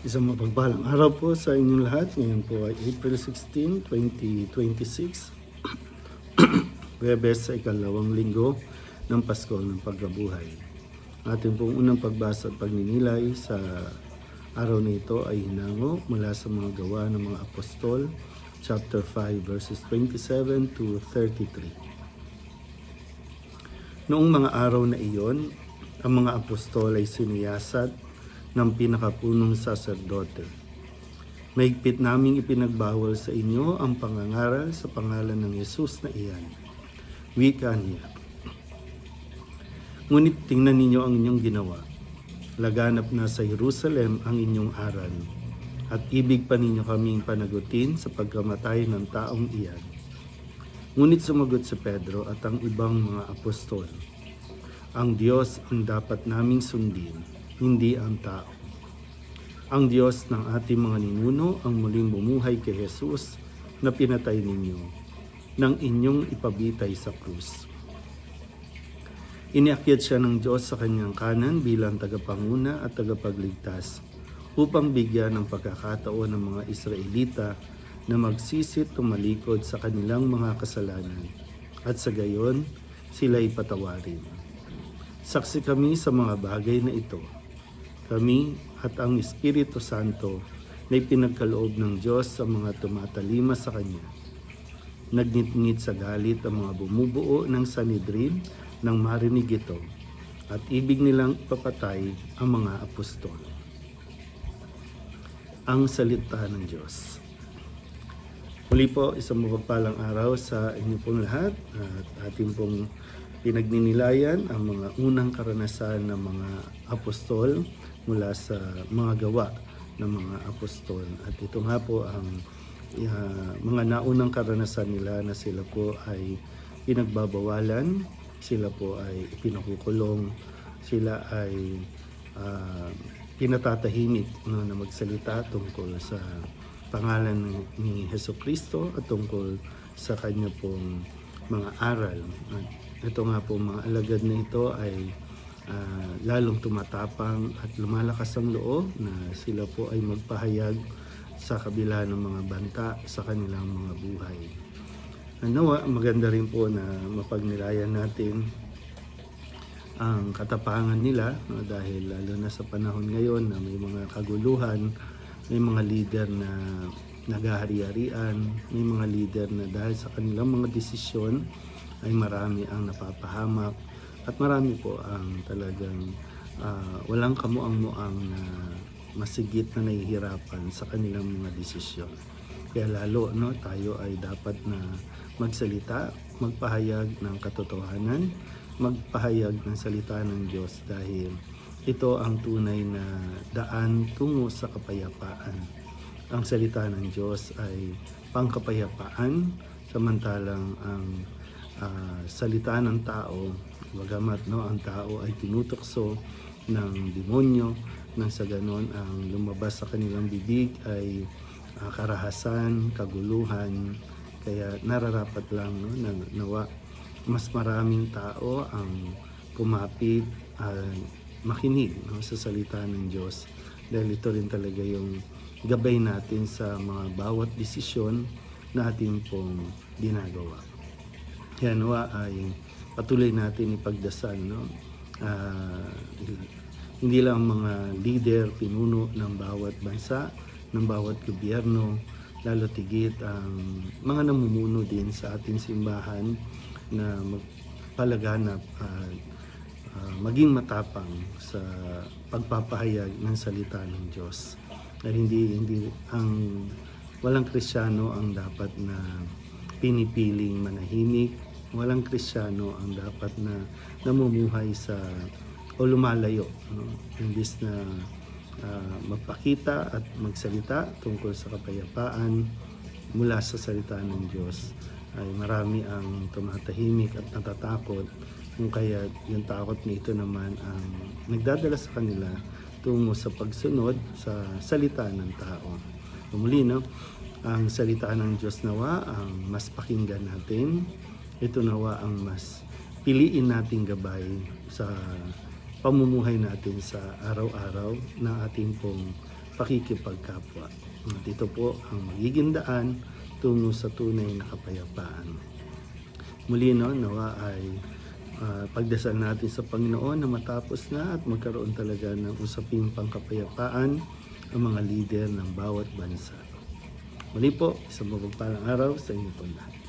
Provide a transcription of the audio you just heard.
Isang mapagpalang araw po sa inyong lahat. Ngayon po ay April 16, 2026. Huwebes sa ikalawang linggo ng Pasko ng Pagkabuhay. Ating pong unang pagbasa at pagninilay sa araw na ito ay hinango mula sa mga gawa ng mga apostol, chapter 5, verses 27 to 33. Noong mga araw na iyon, ang mga apostol ay siniyasat ng pinakapunong saserdote. Mahigpit naming ipinagbawal sa inyo ang pangangaral sa pangalan ng Yesus na iyan. Wika niya. Ngunit tingnan ninyo ang inyong ginawa. Laganap na sa Jerusalem ang inyong aral, at ibig pa ninyo kaming panagutin sa pagkamatay ng taong iyan. Ngunit sumagot si Pedro at ang ibang mga apostol, ang Diyos ang dapat naming sundin, hindi ang tao. Ang Diyos ng ating mga ninuno ang muling bumuhay kay Jesus na pinatay ninyo nang inyong ipabitay sa krus. Iniakyat siya ng Diyos sa kanyang kanan bilang tagapanguna at tagapagligtas upang bigyan ng pagkakataon ng mga Israelita na magsisit tumalikod sa kanilang mga kasalanan at sa gayon sila'y patawarin. Saksi kami sa mga bagay na ito. Kami at ang Espiritu Santo na ipinagkaloob ng Diyos sa mga tumatalima sa Kanya. Nagnitngit sa galit ang mga bumubuo ng Sanhedrin nang marinig ito at ibig nilang ipapatay ang mga apostol. Ang salita ng Diyos. Muli po, isang mapagpalang araw sa inyo pong lahat at ating pong pinagninilayan ang mga unang karanasan ng mga apostol mula sa mga gawa ng mga apostol. At ito nga po ang mga naunang karanasan nila na sila po ay pinagbabawalan, sila po ay pinakukulong, sila ay pinatatahimik na magsalita tungkol sa pangalan ni Jesucristo at tungkol sa kanya pong mga aral. At ito nga po, mga alagad na ito ay lalong tumatapang at lumalakas ang loob na sila po ay magpahayag sa kabila ng mga banta sa kanilang mga buhay. Nawa, maganda rin po na mapagnilayan natin ang katapangan nila, no, dahil lalo na sa panahon ngayon na may mga kaguluhan, may mga leader na naghahari-harian, may mga leader na dahil sa kanilang mga desisyon ay marami ang napapahamak at marami po ang talagang walang kamuang-muang na masigit na nahihirapan sa kanilang mga desisyon. Kaya lalo tayo ay dapat na magsalita, magpahayag ng katotohanan, magpahayag ng salita ng Diyos dahil ito ang tunay na daan tungo sa kapayapaan. Ang salita ng Diyos ay pangkapayapaan, samantalang ang salita ng tao, bagamat ang tao ay tinutokso ng demonyo, nang sa ganon ang lumabas sa kanilang bibig ay karahasan, kaguluhan. Kaya nararapat lang na nawa mas maraming tao ang kumapit makinig sa salita ng Diyos, dahil ito rin talaga yung gabay natin sa mga bawat desisyon na ating pong ginagawa. Kaya nawa ay patuloy natin ipagdasal, hindi lang mga leader, pinuno ng bawat bansa, ng bawat gobyerno, lalo tigit ang mga namumuno din sa ating simbahan na magpalaganap at maging matapang sa pagpapahayag ng salita ng Diyos. Dahil hindi ang walang Kristiyano ang dapat na pinipiling manahimik, walang Kristiyano ang dapat na namumuhay sa o lumalayo, imbis na magpakita at magsalita tungkol sa kapayapaan, mula sa salita ng Diyos ay marami ang tumatahimik at natatakot, kung kaya yung takot na ito naman ang nagdadala sa kanila tungo sa pagsunod sa salita ng tao. Muli, no, ang salita ng Diyos nawa ang mas pakinggan natin. Ito nawa ang mas piliin nating gabay sa pamumuhay natin sa araw-araw na ating pong pakikipagkapwa. At ito po ang magiging daan tungo sa tunay na kapayapaan. Muli, no, nawa ay pagdasal natin sa Panginoon na matapos na at magkaroon talaga ng usaping pangkapayapaan ang mga lider ng bawat bansa. Muli po, isang mapagpalang araw sa inyo po lahat.